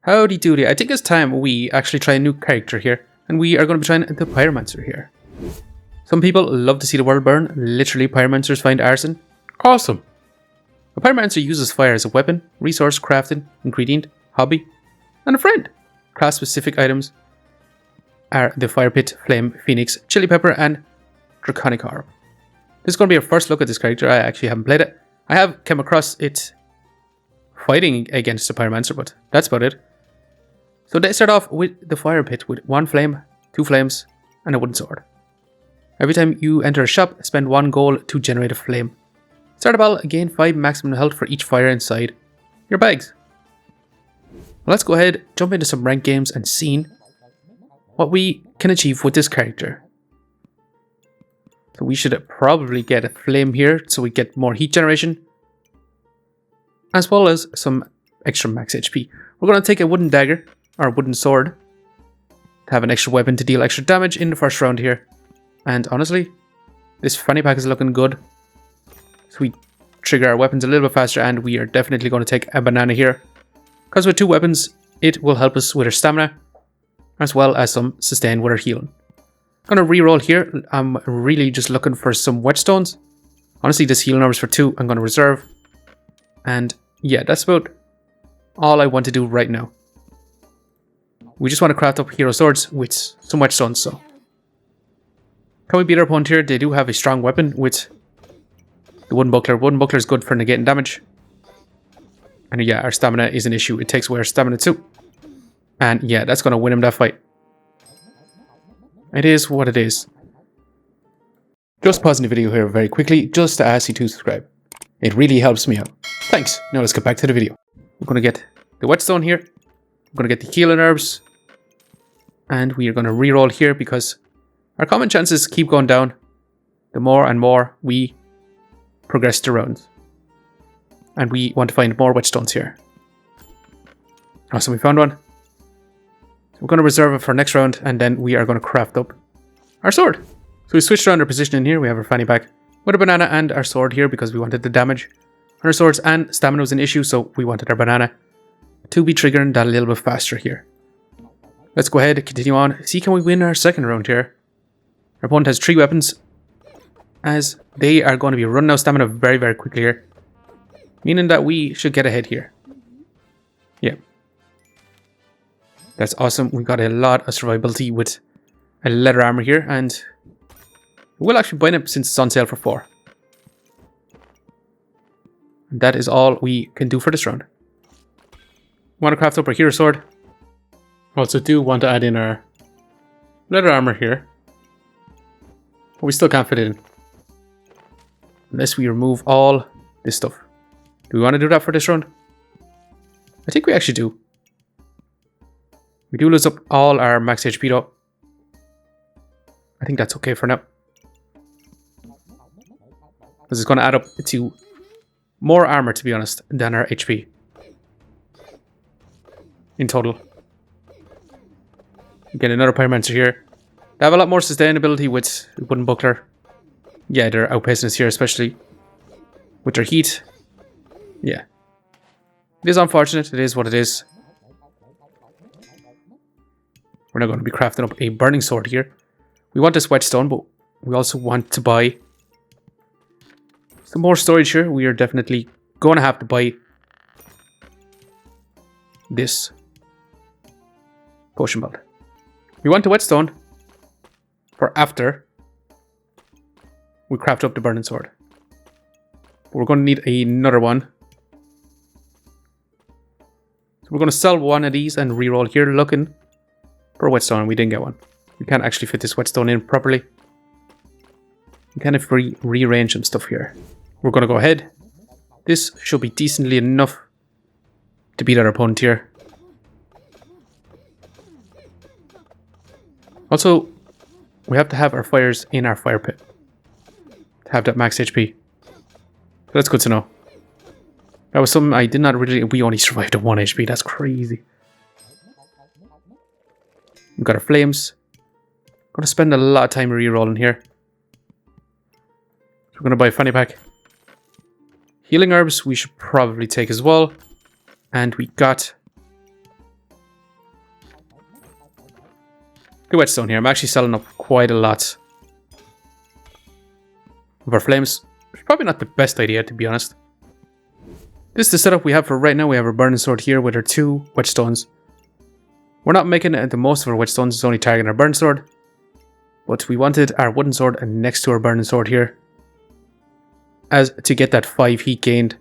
Howdy doody, I think it's time we actually try a new character here, and we are going to be trying the Pyromancer here. Some people love to see the world burn. Literally, Pyromancers find arson. Awesome! A Pyromancer uses fire as a weapon, resource, crafting, ingredient, hobby, and a friend. Class-specific items are the Fire Pit, Flame, Phoenix, Chili Pepper, and Draconic Orb. This is going to be our first look at this character. I actually haven't played it. I have come across it fighting against the Pyromancer, but that's about it. So they start off with the Fire Pit with 1 flame, 2 flames, and a wooden sword. Every time you enter a shop, spend 1 gold to generate a flame. Start a battle, gain 5 maximum health for each fire inside your bags. Well, let's go ahead, jump into some ranked games and see what we can achieve with this character. So we should probably get a flame here so we get more heat generation, as well as some extra max HP. We're going to take a wooden dagger, or wooden sword, to have an extra weapon to deal extra damage in the first round here. And honestly, this fanny pack is looking good. So we trigger our weapons a little bit faster, and we are definitely going to take a banana here. Because with 2 weapons, it will help us with our stamina, as well as some sustain with our healing. I'm going to reroll here. I'm really just looking for some whetstones. Honestly, this healing numbers for 2, I'm going to reserve. And yeah, that's about all I want to do right now. We just want to craft up hero swords with some whetstones, so. Can we beat our opponent here? They do have a strong weapon with the wooden buckler. Wooden buckler is good for negating damage. And yeah, our stamina is an issue. It takes away our stamina too. And yeah, that's going to win him that fight. It is what it is. Just pausing the video here very quickly, just to ask you to subscribe. It really helps me out. Thanks. Now let's get back to the video. We're going to get the whetstone here. We're going to get the healing herbs. And we are going to reroll here because our common chances keep going down the more and more we progress the rounds. And we want to find more whetstones here. Awesome, we found one. So we're going to reserve it for next round, and then we are going to craft up our sword. So we switched around our position in here. We have our fanny pack with a banana and our sword here because we wanted the damage on our swords, and stamina was an issue, so we wanted our banana to be triggering that a little bit faster here. Let's go ahead and continue on. See, can we win our second round here? Our opponent has 3 weapons, as they are going to be running out of stamina very, very quickly here. Meaning that we should get ahead here. Yeah. That's awesome. We got a lot of survivability with a leather armor here, and we'll actually buy it since it's on sale for 4. And that is all we can do for this round. We want to craft up our hero sword. Also do want to add in our leather armor here. But we still can't fit it in. Unless we remove all this stuff. Do we want to do that for this round? I think we actually do. We do lose up all our max HP though. I think that's okay for now. Because it's going to add up to more armor, to be honest, than our HP. In total. Get another Pyromancer here. They have a lot more sustainability with wooden buckler. Yeah, they're outpacing us here, especially with their heat. Yeah. It is unfortunate. It is what it is. We're not going to be crafting up a burning sword here. We want this whetstone, but we also want to buy some more storage here. We are definitely going to have to buy this potion belt. We want the whetstone for after we craft up the burning sword. We're going to need another one. So we're going to sell one of these and reroll here looking for a whetstone. We didn't get one. We can't actually fit this whetstone in properly. We kind of rearrange some stuff here. We're going to go ahead. This should be decently enough to beat our opponent here. Also, we have to have our fires in our fire pit to have that max HP. So that's good to know. That was something I did not really... We only survived at 1 HP. That's crazy. We've got our flames. Going to spend a lot of time re-rolling here. So we're going to buy a fanny pack. Healing herbs we should probably take as well. And we got the whetstone here. I'm actually selling up quite a lot of our flames. It's probably not the best idea, to be honest. This is the setup we have for right now. We have our burning sword here with our 2 whetstones. We're not making the most of our whetstones. It's only targeting our burning sword. But we wanted our wooden sword next to our burning sword here, as to get that 5 heat gained.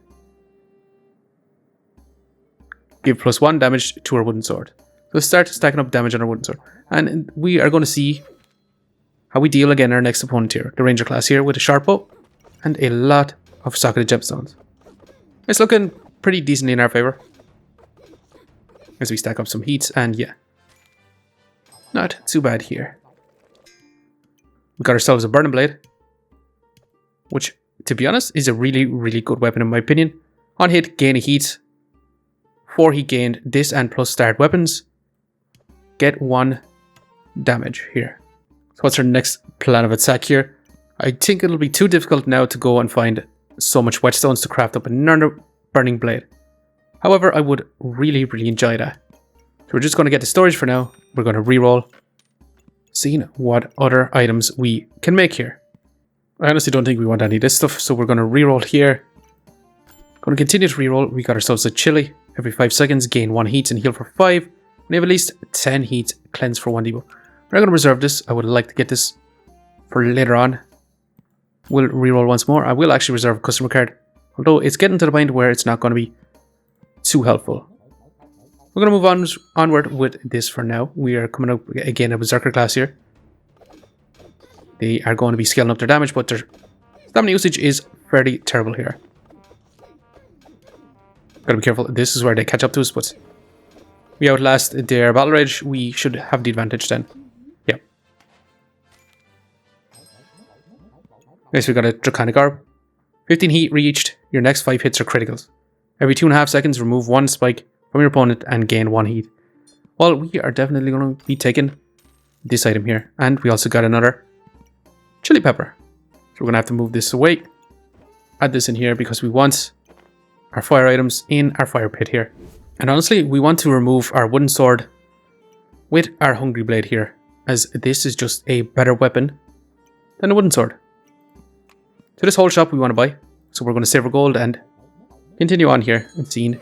Give +1 damage to our wooden sword. So let's start stacking up damage on our wooden sword. And we are going to see how we deal again our next opponent here, the ranger class here, with a sharp bow and a lot of socketed gemstones. It's looking pretty decently in our favor as we stack up some heats, and yeah, not too bad here. We got ourselves a burning blade, which, to be honest, is a really good weapon in my opinion. On hit, gain a heat. 4 heat gained, this and plus start weapons. Get 1 damage here. So what's our next plan of attack here? I think it'll be too difficult now to go and find so much whetstones to craft up another burning blade. However, I would really enjoy that. So we're just going to get the storage for now. We're going to reroll, seeing what other items we can make here. I honestly don't think we want any of this stuff, so we're going to reroll here. Going to continue to reroll. We got ourselves a chili. Every 5 seconds, gain 1 heat and heal for 5. And we have at least 10 heat, cleanse for 1 debuff. We're not going to reserve this. I would like to get this for later on. We'll reroll once more. I will actually reserve a customer card, although it's getting to the point where it's not going to be too helpful. We're going to move onward with this for now. We are coming up again a Berserker class here. They are going to be scaling up their damage, but their stamina usage is fairly terrible here. Gotta be careful. This is where they catch up to us, but we outlast their battle rage. We should have the advantage then. Yeah. Next, we got a Draconic Orb. 15 heat reached. Your next 5 hits are criticals. Every 2.5 seconds, remove 1 spike from your opponent and gain 1 heat. Well, we are definitely going to be taking this item here. And we also got another chili pepper. So we're going to have to move this away. Add this in here because we want our fire items in our fire pit here. And honestly, we want to remove our wooden sword with our hungry blade here, as this is just a better weapon than a wooden sword. So this whole shop we want to buy. So we're going to save our gold and continue on here and seeing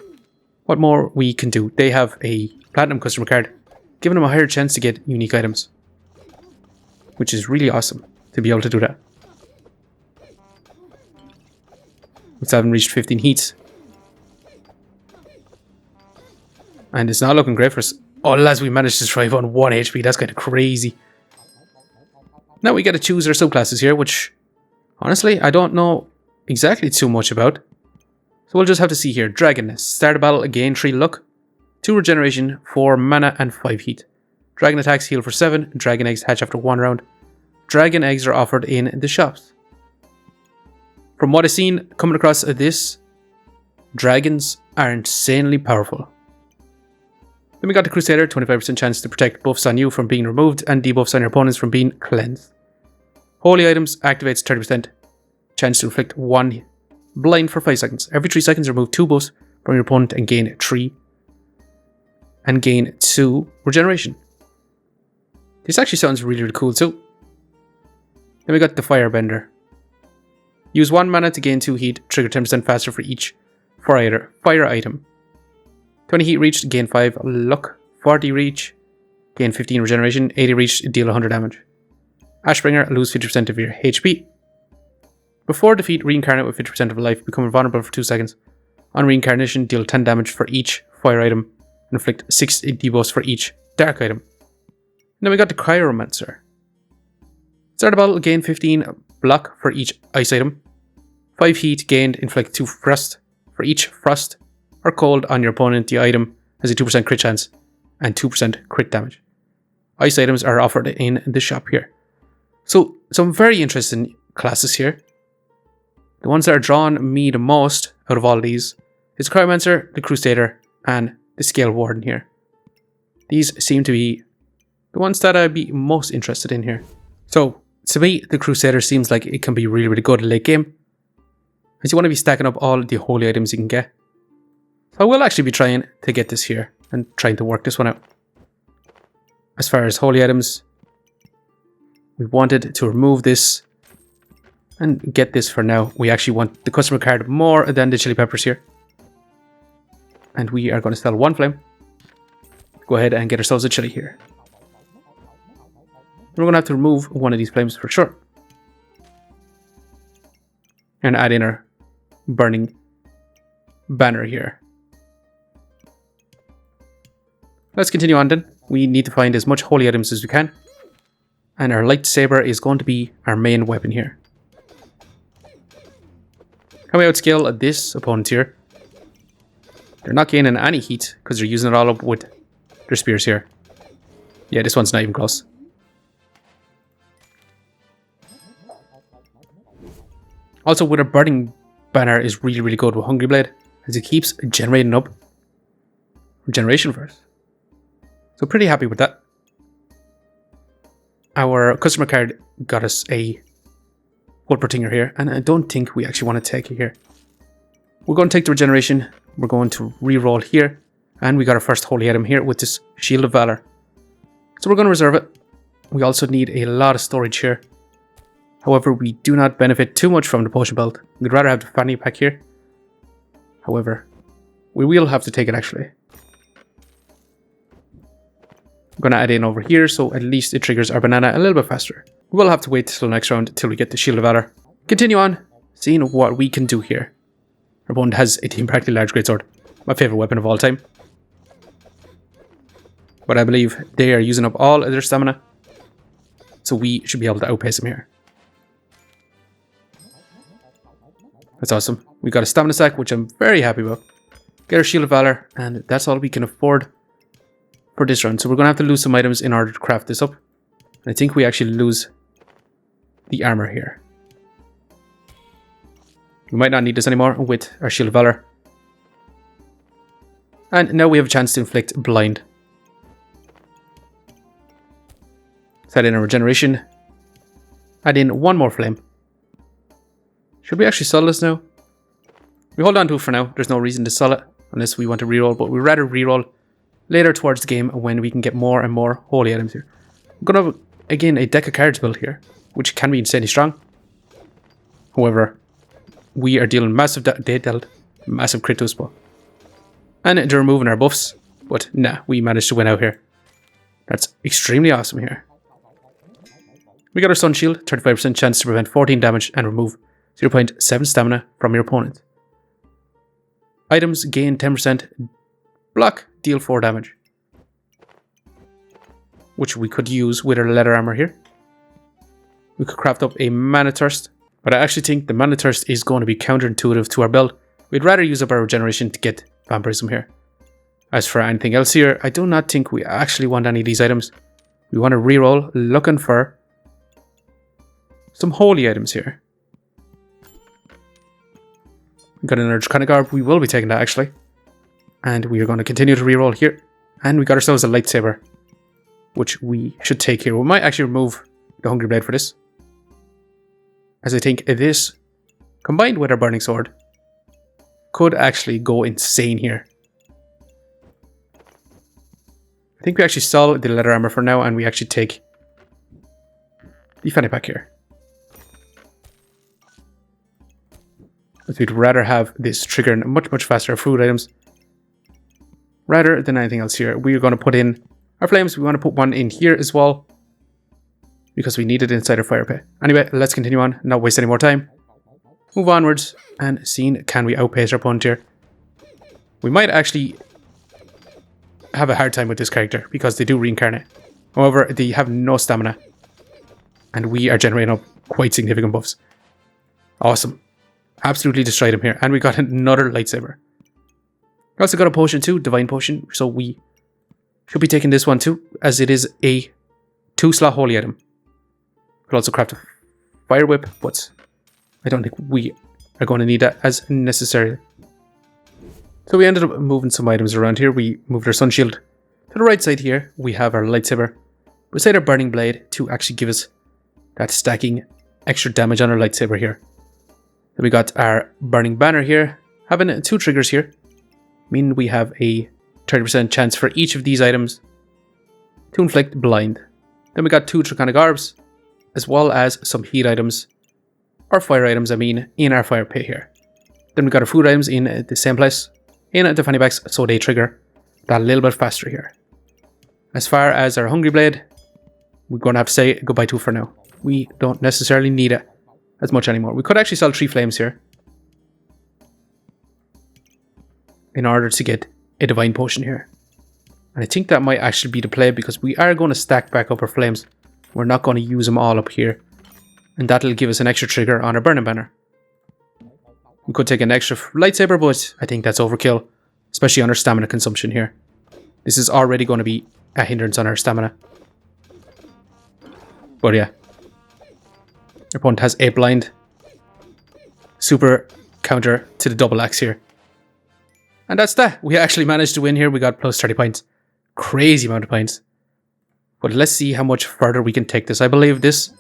what more we can do. They have a platinum customer card, giving them a higher chance to get unique items, which is really awesome to be able to do that. We still haven't reached 15 heats. And it's not looking great for us. Oh, lads, we managed to survive on 1 HP. That's kind of crazy. Now we get to choose our subclasses here, which, honestly, I don't know exactly too much about. So we'll just have to see here. Dragon Nest. Start a battle, gain 3 luck, 2 regeneration, 4 mana, and 5 heat. Dragon attacks heal for 7. Dragon eggs hatch after 1 round. Dragon eggs are offered in the shops. From what I've seen coming across this, dragons are insanely powerful. Then we got the Crusader, 25% chance to protect buffs on you from being removed and debuffs on your opponents from being cleansed. Holy items activates 30% chance to inflict 1 blind for 5 seconds. Every 3 seconds remove 2 buffs from your opponent and gain 3. And gain 2 regeneration. This actually sounds really cool too. Then we got the Firebender. Use 1 mana to gain 2 heat, trigger 10% faster for each fire item. 20 heat reached, gain 5 luck. 40 reach, gain 15 regeneration. 80 reach, deal 100 damage. Ashbringer, lose 50% of your HP. Before defeat, reincarnate with 50% of life, become invulnerable for 2 seconds. On reincarnation, deal 10 damage for each fire item, and inflict 6 debuffs for each dark item. And then we got the Cryomancer. Start a battle, gain 15 block for each ice item. 5 heat gained, inflict 2 frost for each frost or cold on your opponent. The item has a 2% crit chance and 2% crit damage. Ice items are offered in the shop here. So some very interesting classes here. The ones that are drawn me the most out of all of these is the Cryomancer, the Crusader, and the SCALEWARDEN here. These seem to be the ones that I'd be most interested in here. So to me, the Crusader seems like it can be really good late game, as you want to be stacking up all the holy items you can get. So I will actually be trying to get this here and trying to work this one out. As far as holy items, We wanted to remove this and get this for now. We actually want the customer card more than the chili peppers here. And we are going to sell 1 flame. Go ahead and get ourselves a chili here. We're going to have to remove one of these flames for sure. And add in our burning banner here. Let's continue on then. We need to find as much holy items as we can. And our lightsaber is going to be our main weapon here. Can we outscale this opponent here? They're not gaining any heat because they're using it all up with their spears here. Yeah, this one's not even close. Also, with a burning banner is really, really good with Hungry Blade, as it keeps generating up regeneration for us. So pretty happy with that. Our customer card got us a Wood Protector here, and I don't think we actually want to take it here. We're going to take the regeneration. We're going to re-roll here, and we got our first holy item here with this Shield of Valor. So we're going to reserve it. We also need a lot of storage here. However, we do not benefit too much from the potion belt. We'd rather have the fanny pack here. However, we will have to take it actually. I'm going to add in over here, so at least it triggers our banana a little bit faster. We will have to wait till the next round till we get the Shield of Valor. Continue on, seeing what we can do here. Our opponent has a Team Practically Large Greatsword, my favourite weapon of all time. But I believe they are using up all of their stamina, so we should be able to outpace them here. That's awesome. We got a stamina sack, which I'm very happy about. Get our Shield of Valor, and that's all we can afford for this round. So we're going to have to lose some items in order to craft this up. And I think we actually lose the armor here. We might not need this anymore with our Shield of Valor. And now we have a chance to inflict blind. Set in a regeneration. Add in 1 more flame. Should we actually sell this now? We hold on to it for now. There's no reason to sell it unless we want to reroll, but we'd rather reroll later towards the game when we can get more and more holy items here. I'm going to have, again, a deck of cards built here, which can be insanely strong. However, we are dealing massive massive crit to us, and they're removing our buffs, but nah, we managed to win out here. That's extremely awesome here. We got our Sun Shield, 35% chance to prevent 14 damage and remove 0.7 stamina from your opponent. Items gain 10%, block, deal 4 damage. Which we could use with our leather armor here. We could craft up a Mana Thirst, but I actually think the Mana Thirst is going to be counterintuitive to our build. We'd rather use up our regeneration to get vampirism here. As for anything else here, I do not think we actually want any of these items. We want to reroll, looking for some holy items here. We got another Draconic Orb, we will be taking that actually. And we are going to continue to reroll here. And we got ourselves a lightsaber, which we should take here. We might actually remove the Hungry Blade for this, as I think this, combined with our Burning Sword, could actually go insane here. I think we actually sell the leather armor for now, and we actually take the fanny pack here. As we'd rather have this triggering much faster food items rather than anything else here. We're going to put in our flames. We want to put one in here as well, because we need it inside our fire pit. Anyway, let's continue on, not waste any more time. Move onwards and see, can we outpace our opponent here. We might actually have a hard time with this character because they do reincarnate. However, they have no stamina, and we are generating up quite significant buffs. Awesome. Absolutely destroyed him here, and we got another lightsaber. We also got a potion too, Divine Potion, so we should be taking this one too, as it is a 2-slot holy item. We could also craft a Fire Whip, but I don't think we are going to need that as necessary. So we ended up moving some items around here. We moved our Sun Shield to the right side here. We have our lightsaber beside our Burning Blade to actually give us that stacking extra damage on our lightsaber here. Then we got our Burning Banner here, having 2 triggers here, meaning we have a 30% chance for each of these items to inflict blind. Then we got 2 Draconic Orbs, as well as some heat items, or fire items I mean, in our fire pit here. Then we got our food items in the same place, in the fanny packs, so they trigger that a little bit faster here. As far as our hungry blade, we're going to have to say goodbye to it for now. We don't necessarily need it as much anymore. We could actually sell 3 flames here in order to get a divine potion here. And I think that might actually be the play, because we are going to stack back up our flames. We're not going to use them all up here. And that'll give us an extra trigger on our burning banner. We could take an extra lightsaber, but I think that's overkill, especially on our stamina consumption here. This is already going to be a hindrance on our stamina. But yeah. Our opponent has a blind. Super counter to the double axe here. And that's that. We actually managed to win here. We got plus 30 points. Crazy amount of points. But let's see how much further we can take this. I believe this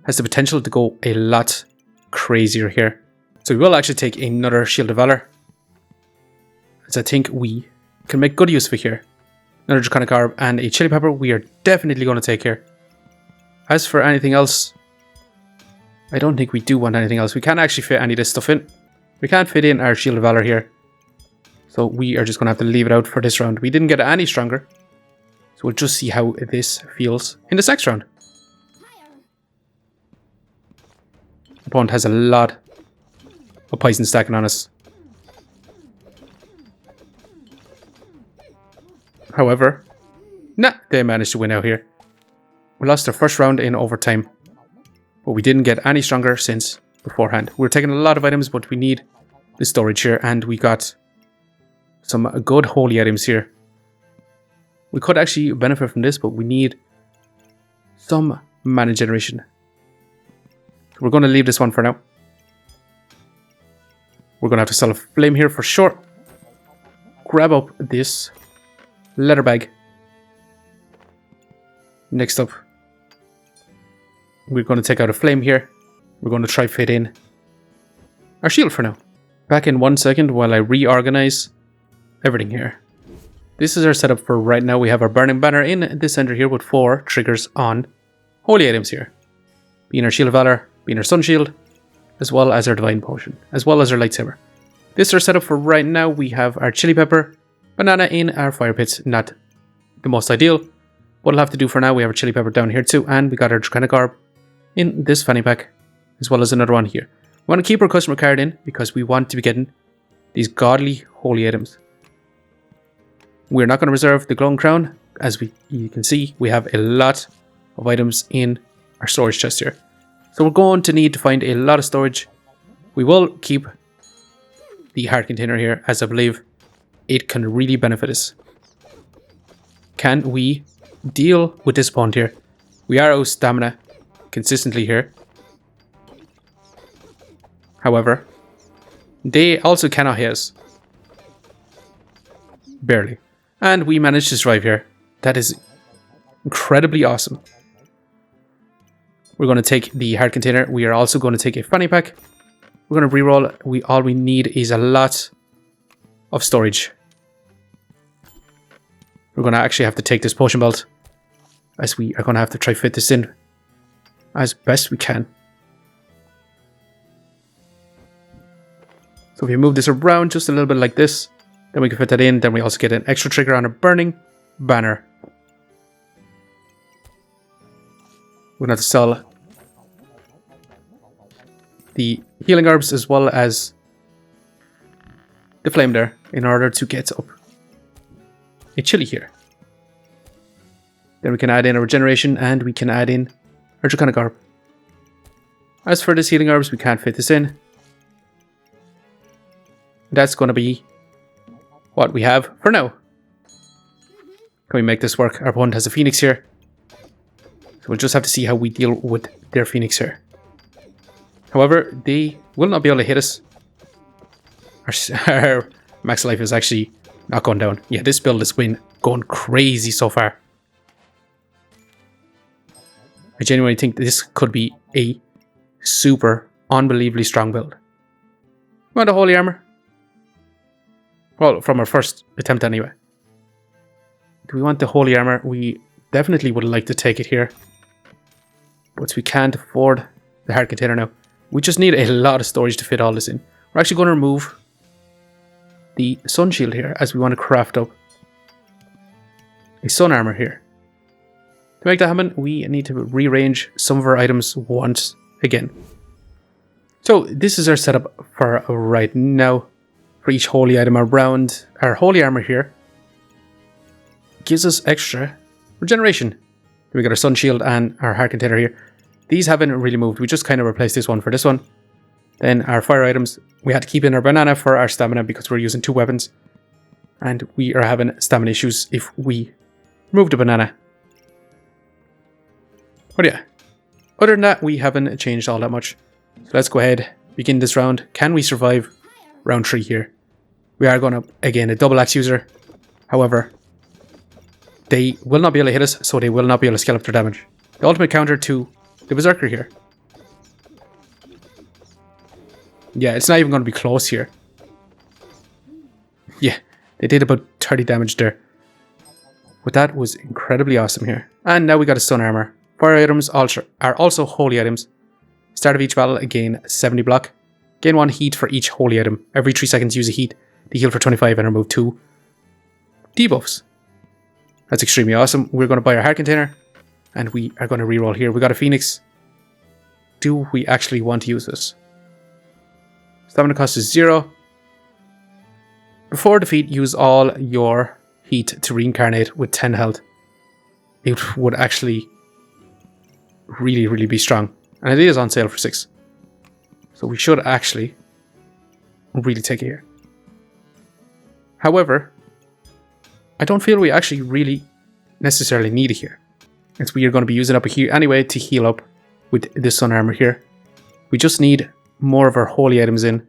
has the potential to go a lot crazier here. So we will actually take another Shield of Valor, as I think we can make good use of it here. Another Draconic Orb and a Chili Pepper we are definitely going to take here. As for anything else, I don't think we do want anything else. We can't actually fit any of this stuff in. We can't fit in our Shield of Valor here. So we are just going to have to leave it out for this round. We didn't get any stronger. So we'll just see how this feels in this next round. Opponent has a lot of poison stacking on us. However, they managed to win out here. We lost our first round in overtime, but we didn't get any stronger since beforehand. We're taking a lot of items, but we need the storage here, and we got some good holy items here. We could actually benefit from this, but we need some mana generation. So we're going to leave this one for now. We're going to have to sell a flame here for sure. Grab up this leather bag. Next up, we're going to take out a flame here. We're going to try fit in our shield for now. Back in 1 second while I reorganize everything here. This is our setup for right now. We have our burning banner in the center here with 4 triggers on holy items here. Being our Shield of Valor, being our Sun Shield, as well as our Divine Potion, as well as our Lightsaber. This is our setup for right now. We have our Chili Pepper, Banana in our Fire Pits. Not the most ideal, but we'll have to do for now. We have our Chili Pepper down here too, and we got our Draconic Orb in this fanny pack, as well as another one here. We want to keep our customer card in because we want to be getting these godly holy items. We're not going to reserve the Glowing Crown. As you can see, we have a lot of items in our storage chest here. So we're going to need to find a lot of storage. We will keep the heart container here, as I believe it can really benefit us. Can we deal with this opponent here? We are out of stamina consistently here. However, they also cannot hit us. Barely. And we managed to survive here. That is incredibly awesome. We're going to take the heart container. We are also going to take a fanny pack. We're going to reroll. All we need is a lot of storage. We're going to actually have to take this potion belt, as we are going to have to try fit this in as best we can. So if you move this around just a little bit like this, then we can fit that in. Then we also get an extra trigger on a burning banner. We're going to have to sell the healing herbs as well as the flame there in order to get up a chili here. Then we can add in a regeneration and we can add in our Draconic Orb. As for this healing herbs, we can't fit this in. That's going to be what we have for now. Can we make this work? Our opponent has a Phoenix here. So we'll just have to see how we deal with their Phoenix here. However, they will not be able to hit us. Our max life is actually not going down. Yeah, this build has been going crazy so far. I genuinely think this could be a super unbelievably strong build. We want a holy armor? Well, from our first attempt anyway. Do we want the holy armor? We definitely would like to take it here. but we can't afford the hard container now. We just need a lot of storage to fit all this in. We're actually going to remove the sun shield here, as we want to craft up a sun armor here. To make that happen, we need to rearrange some of our items once again. So this is our setup for right now. For each holy item around our holy armor here, gives us extra regeneration. Then we got our sun shield and our heart container here. These haven't really moved. We just kind of replaced this one for this one. Then our fire items, we had to keep in our banana for our stamina because we're using 2 weapons. And we are having stamina issues if we remove the banana. But yeah, other than that, we haven't changed all that much. So let's go ahead, begin this round. Can we survive round 3 here? We are going up again, a double axe user. However, they will not be able to hit us, so they will not be able to scale up their damage. The ultimate counter to the berserker here. Yeah, it's not even going to be close here. Yeah, they did about 30 damage there. But that was incredibly awesome here. And now we got a sun armor. Fire items are also holy items. Start of each battle, gain 70 block. Gain 1 heat for each holy item. Every 3 seconds, use a heat to heal for 25 and remove 2 debuffs. That's extremely awesome. We're going to buy our heart container. And we are going to reroll here. We got a phoenix. Do we actually want to use this? Stamina cost is 0. Before defeat, use all your heat to reincarnate with 10 health. It would actually really be strong. And it is on sale for 6. So we should actually really take it here. However, I don't feel we actually really necessarily need it here. As we are going to be using up here anyway to heal up with this sun armor here. We just need more of our holy items in.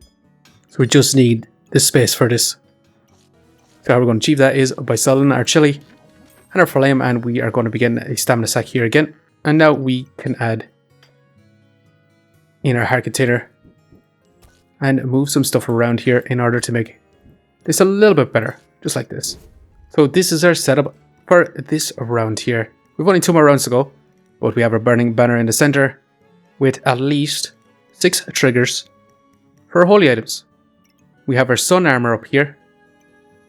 So we just need the space for this. So how we're going to achieve that is by selling our chili and our flame, and we are going to begin a stamina sack here again. And now we can add in our heart container and move some stuff around here in order to make this a little bit better, just like this. So this is our setup for this round here. We've only 2 more rounds to go, but we have our burning banner in the center with at least 6 triggers for our holy items. We have our sun armor up here,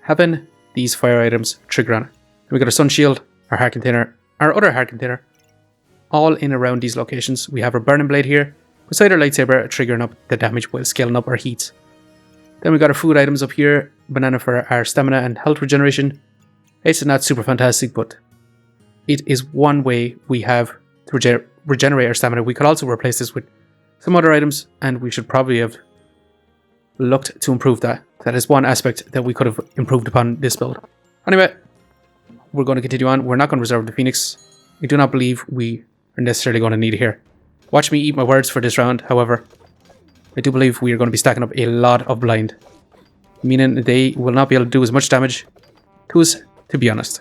having these fire items trigger on it. We got our sun shield, our heart container, our other heart container, all in around these locations. We have our burning blade here, beside our lightsaber, triggering up the damage while scaling up our heats. Then we got our food items up here, banana for our stamina and health regeneration. It's not super fantastic, but it is one way we have to regenerate our stamina. We could also replace this with some other items, and we should probably have looked to improve that. That is one aspect that we could have improved upon this build. Anyway, we're going to continue on. We're not going to reserve the phoenix. I do not believe we are necessarily going to need it here. Watch me eat my words for this round, however. I do believe we are going to be stacking up a lot of blind. Meaning they will not be able to do as much damage to us, to be honest.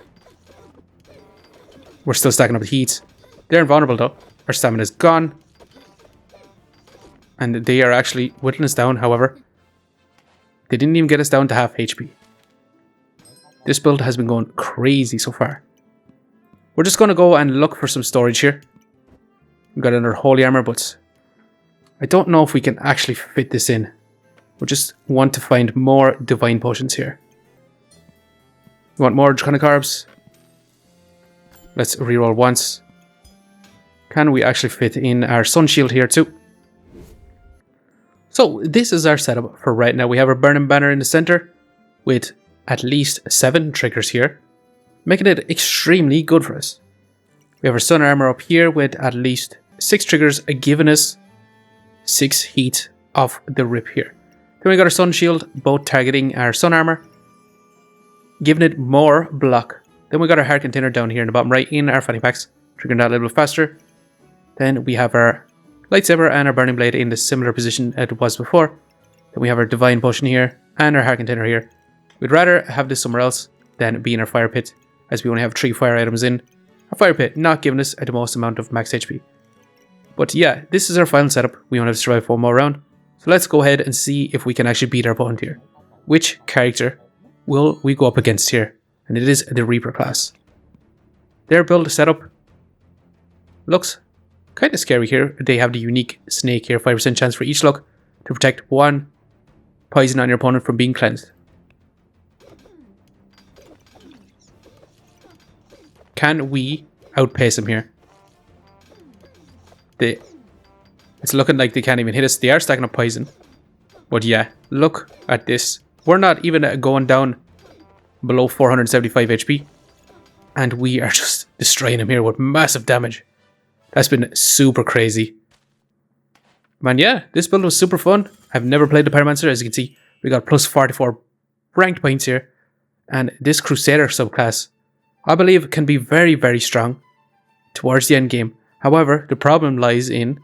We're still stacking up the heat. They're invulnerable though. Our stamina is gone. And they are actually whittling us down, however. They didn't even get us down to half HP. This build has been going crazy so far. We're just going to go and look for some storage here. We've got another holy armor, but I don't know if we can actually fit this in. We just want to find more divine potions here. We want more draconic carbs. Let's reroll once. Can we actually fit in our sun shield here too? So this is our setup for right now. We have our burning banner in the center with at least 7 triggers here, making it extremely good for us. We have our sun armor up here with at least 6 triggers, giving us 6 heat off the rip here. Then we got our sun shield, both targeting our sun armor, giving it more block. Then we got our heart container down here in the bottom right in our fanny packs, triggering that a little bit faster. Then we have our lightsaber and our burning blade in the similar position as it was before. Then we have our divine potion here and our heart container here. We'd rather have this somewhere else than be in our fire pit, as we only have 3 fire items in. Our fire pit not giving us the most amount of max HP. But yeah, this is our final setup. We only have to survive 1 more round. So let's go ahead and see if we can actually beat our opponent here. Which character will we go up against here? And it is the Reaper class. Their build setup looks Kind of scary here. They have the unique snake here, 5% chance for each luck to protect 1 poison on your opponent from being cleansed. Can we outpace them here? It's looking like they can't even hit us. They are stacking up poison. But yeah, look at this. We're not even going down below 475 HP. And we are just destroying him here with massive damage. That's been super crazy. Man, yeah, this build was super fun. I've never played the Pyromancer. As you can see, we got plus 44 ranked points here. And this Crusader subclass, I believe, can be very, very strong towards the end game. However, the problem lies in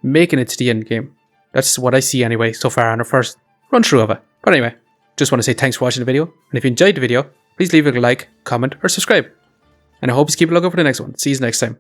making it to the end game. That's what I see anyway so far on our first run through of it. But anyway, just want to say thanks for watching the video. And if you enjoyed the video, please leave a like, comment, or subscribe. And I hope you keep a lookout for the next one. See you next time.